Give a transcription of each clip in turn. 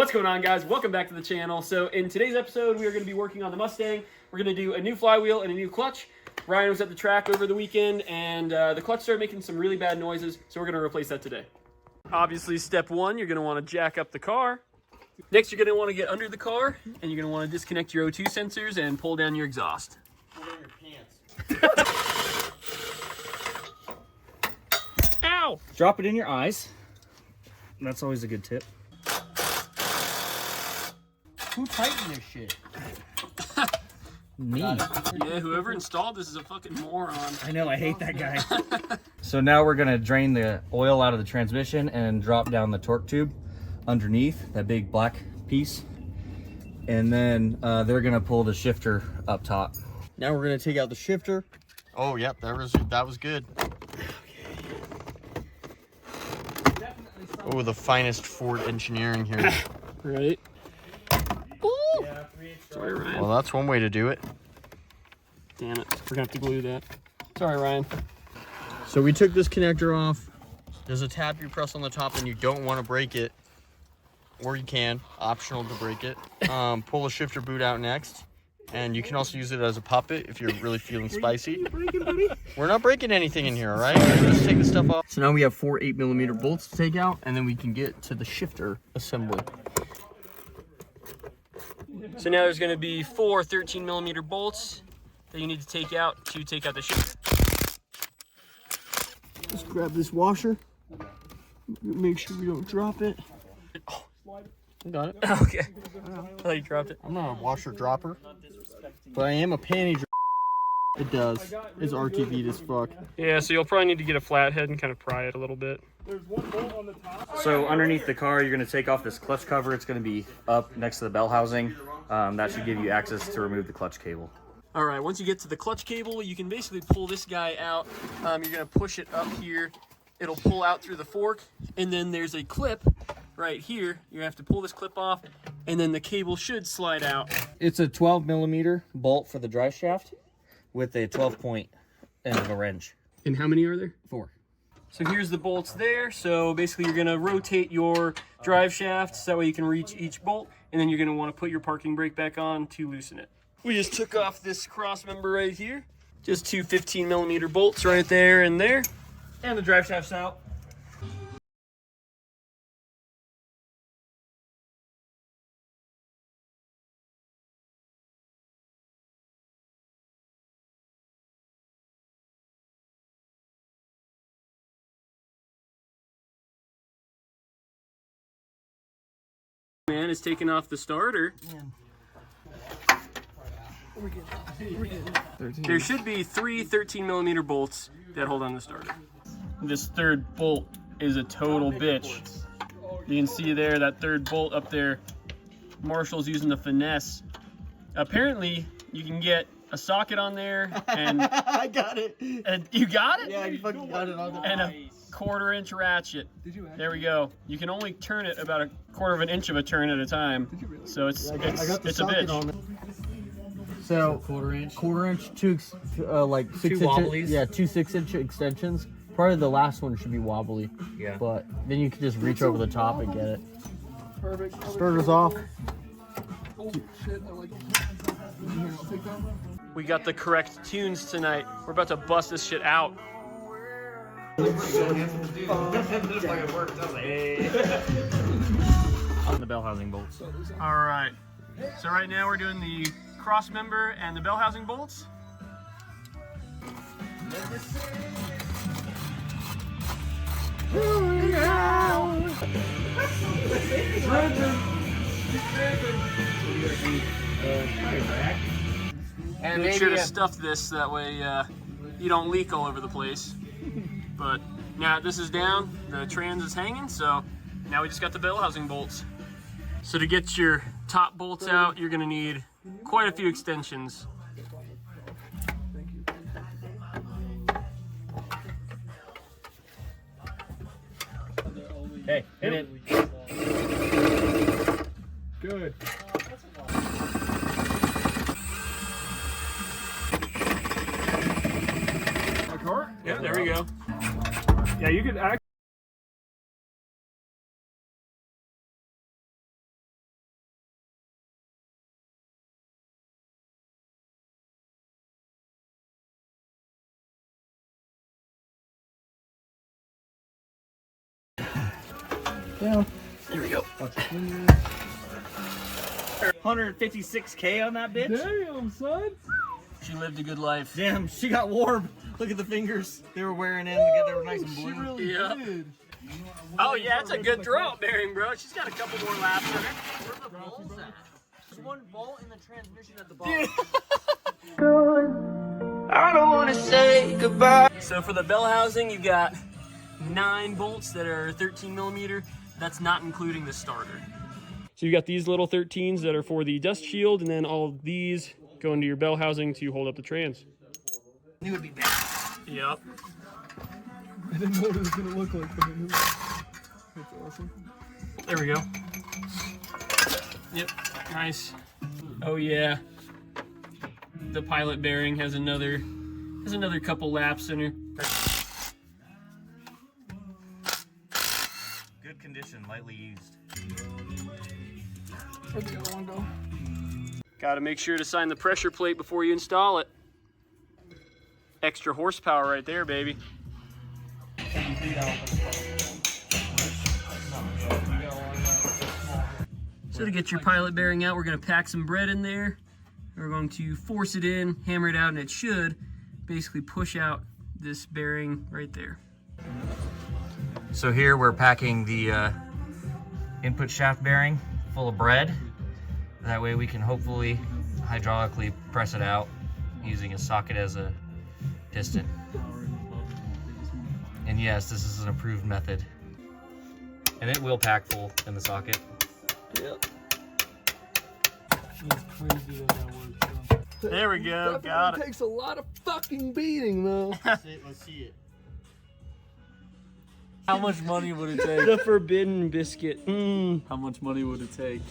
What's going on, guys? Welcome back to the channel. So in today's episode, we are going to be working on the Mustang. We're going to do a new flywheel and a new clutch. Ryan was at the track over the weekend, and the clutch started making some really bad noises, so we're going to replace that today. Obviously, step one, you're going to want to jack up the car. Next, you're going to want to get under the car, and you're going to want to disconnect your O2 sensors and pull down your exhaust. Pull down your pants. Ow! Drop it in your eyes. That's always a good tip. Who tightened this shit? Me. Yeah, whoever installed this is a fucking moron. I know, I hate that guy. So now we're gonna drain the oil out of the transmission and drop down the torque tube underneath that big black piece. And then they're gonna pull the shifter up top. Now we're gonna take out the shifter. Oh, yep, that was good. Oh, the finest Ford engineering here. Right? Ooh. Sorry, Ryan. Well, that's one way to do it. Damn it. We're gonna have to glue that. Sorry, Ryan. So we took this connector off. There's a tab you press on the top and you don't want to break it. Or you can, optional to break it. Pull the shifter boot out next. And you can also use it as a puppet if you're really feeling spicy. We're not breaking anything in here, all right? Let's take the stuff off. So now we have 4 8mm bolts to take out, and then we can get to the shifter assembly. So now there's going to be 4 13mm bolts that you need to take out the shifter. Just grab this washer. Make sure we don't drop it. Oh, got it. Okay. I thought you dropped it. I'm not a washer dropper, but I am a panty dropper. It does. It's RTV'd as fuck. Yeah, so you'll probably need to get a flathead and kind of pry it a little bit. So underneath the car, you're gonna take off this clutch cover. It's gonna be up next to the bell housing. That should give you access to remove the clutch cable. All right, once you get to the clutch cable, you can basically pull this guy out. You're gonna push it up here. It'll pull out through the fork, and then there's a clip right here. You have to pull this clip off, and then the cable should slide out. It's a 12mm bolt for the drive shaft with a 12-point end of a wrench. And how many are there? 4. So here's the bolts there. So basically you're gonna rotate your drive shaft so that way you can reach each bolt, and then you're gonna wanna put your parking brake back on to loosen it. We just took off this cross member right here. Just 2 15mm bolts right there and there. And the drive shaft's out. Man, it's taking off the starter. There should be 3 13mm bolts that hold on the starter. This third bolt is a total bitch. You can see there, that third bolt up there, Marshall's using the finesse. Apparently, you can get a socket on there and... I got it. And you got it? Yeah, you fucking got it on the And a 1/4 inch ratchet. There we go. You can only turn it about a 1/4 inch of a turn at a time. So it's a bitch. So 1/4 inch, 2 like 6 inches. Yeah, 2 6-inch extensions. Probably the last one should be wobbly. Yeah. But then you can just reach over the top and get it. Perfect. Starter's off. We got the correct tunes tonight. We're about to bust this shit out. On the bell housing bolts. All right. So right now we're doing the cross member and the bell housing bolts. And make sure to stuff this, that way you don't leak all over the place. But now this is down, the trans is hanging, so now we just got the bell housing bolts. So to get your top bolts out, you're gonna need quite a few extensions. Okay, hit it. Good. Yeah, there we go. Yeah, you could actually down. Here we go. 156K on that bitch. Damn, son. She lived a good life. Damn, she got warm. Look at the fingers they were wearing in. They were nice and blue. She really did. Oh yeah, it's a good throw-up bearing, bro. She's got a couple more laps in her. Where's the balls at? There's one bolt in the transmission at the bottom. I don't want to say goodbye. So for the bell housing, you got 9 bolts that are 13 millimeter. That's not including the starter. So you got these little 13s that are for the dust shield, and then all of these go into your bell housing to hold up the trans. It would be bad. Yep. I didn't know what it was gonna look like. That's awesome. There we go. Yep, nice. Oh yeah. The pilot bearing has another couple laps in her. Good condition, lightly used. Where'd the other one go? Got to make sure to sign the pressure plate before you install it. Extra horsepower right there, baby. So to get your pilot bearing out, we're going to pack some bread in there. We're going to force it in, hammer it out, and it should basically push out this bearing right there. So here we're packing the input shaft bearing full of bread. That way we can hopefully hydraulically press it out using a socket as a piston. And yes, this is an approved method. And it will pack full in the socket. Yep. There we go, got it. Takes a lot of fucking beating, though. Let's see it. How much money would it take? The forbidden biscuit. How much money would it take?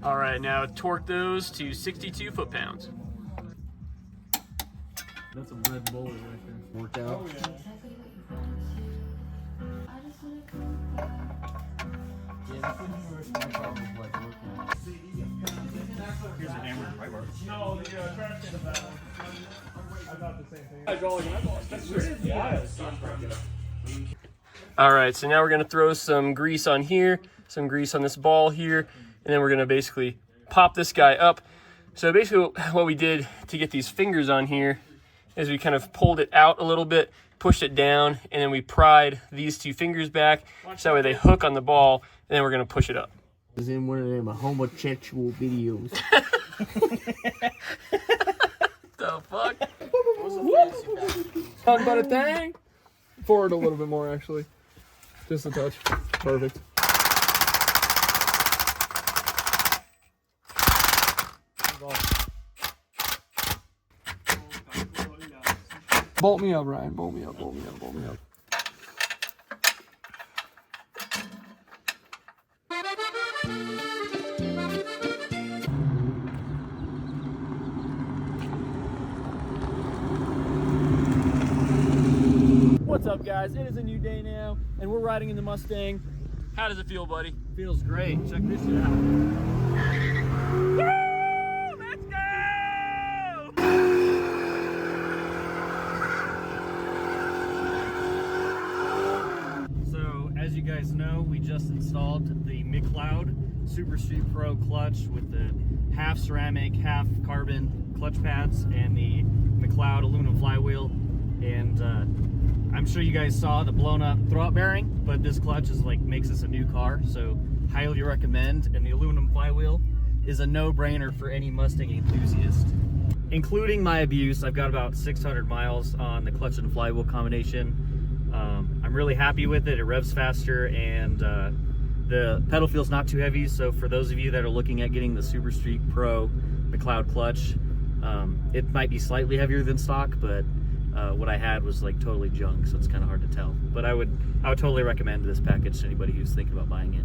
All right, now torque those to 62 foot-pounds. That's a red bullet right there. Worked out. Here's a hammer, right bar. No, the trash can is that one. I thought the same thing. Hydraulic and hydraulic. That's wild. All right, so now we're gonna throw some grease on here, some grease on this ball here, and then we're gonna basically pop this guy up. So basically what we did to get these fingers on here is we kind of pulled it out a little bit, pushed it down, and then we pried these 2 fingers back, so that way they hook on the ball, and then we're gonna push it up. Is in one of them homosexual videos. The fuck? Talk about a thing. Forward a little bit more, actually. Just a touch. Perfect. Bolt me up, Ryan. Bolt me up, bolt me up, bolt me up. What's up, guys? It is a new day now, and we're riding in the Mustang. How does it feel, buddy? Feels great. Check this shit out. Woo! Let's go! So, as you guys know, we just installed the McLeod Super Street Pro clutch with the half ceramic, half carbon clutch pads and the McLeod aluminum flywheel. And I'm sure you guys saw the blown up throw-up bearing, but this clutch is like makes this a new car, so highly recommend. And the aluminum flywheel is a no-brainer for any Mustang enthusiast. Including my abuse, I've got about 600 miles on the clutch and flywheel combination. I'm really happy with it. It revs faster, and the pedal feels not too heavy. So for those of you that are looking at getting the Super Street Pro McLeod clutch, it might be slightly heavier than stock, but what I had was like totally junk, so it's kind of hard to tell. But I would totally recommend this package to anybody who's thinking about buying it.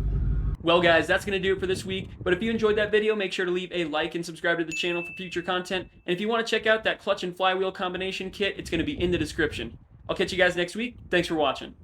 Well, guys, that's going to do it for this week. But if you enjoyed that video, make sure to leave a like and subscribe to the channel for future content. And if you want to check out that clutch and flywheel combination kit, it's going to be in the description. I'll catch you guys next week. Thanks for watching.